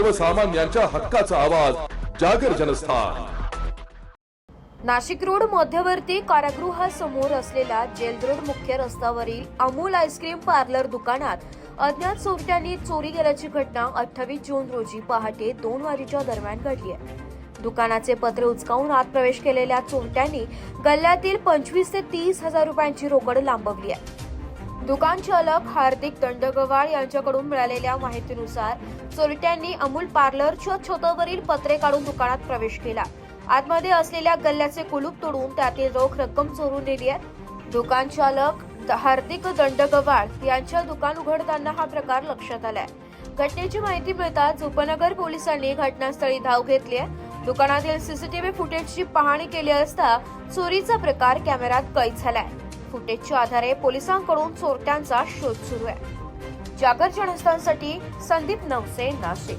सर्वसामान्यांच्या हक्काचा आवाज जागर जनस्थान। नाशिक रोड मध्यवर्ती कारागृहासमोर असलेल्या जेल रोड मुख्य रस्त्यावरील अमूल आईस्क्रीम पार्लर दुकानात अज्ञात चोरट्यांनी चोरी केल्याची घटना 28 जून रोजी पहाटे 2 वाजेच्या दरम्यान घडली आहे। दुकानाचे पत्रे उचकावून आत प्रवेश केलेल्या चोरट्यांनी गल्ल्यातील 25 ते 30 हजार रुपयांची रोकड लांबवली आहे। दुकान चालक हार्दिक दंडगवाळ यांच्याकडून मिळालेल्या माहितीनुसार चोरट्यांनी अमूल पार्लरच्या छतावरील पत्रे काढून दुकानात प्रवेश केला। आतमध्ये असलेल्या गल्ल्याचे कुलूप तोडून त्यातील रोख रक्कम चोरून नेली आहे। दुकान चालक हार्दिक दंडगवाळ यांच्या दुकान उघडताना हा प्रकार लक्षात आलाय। घटनेची माहिती मिळताच उपनगर पोलिसांनी घटनास्थळी धाव घेतली आहे। दुकानातील सीसीटीव्ही फुटेजची पाहणी केली असता चोरीचा प्रकार कॅमेऱ्यात कैद झालाय। फुटेजच्या आधारे पोलिसांकडून चोरट्यांचा शोध सुरू आहे। जागर जनस्थानसाठी संदीप नवसे, नाशिक।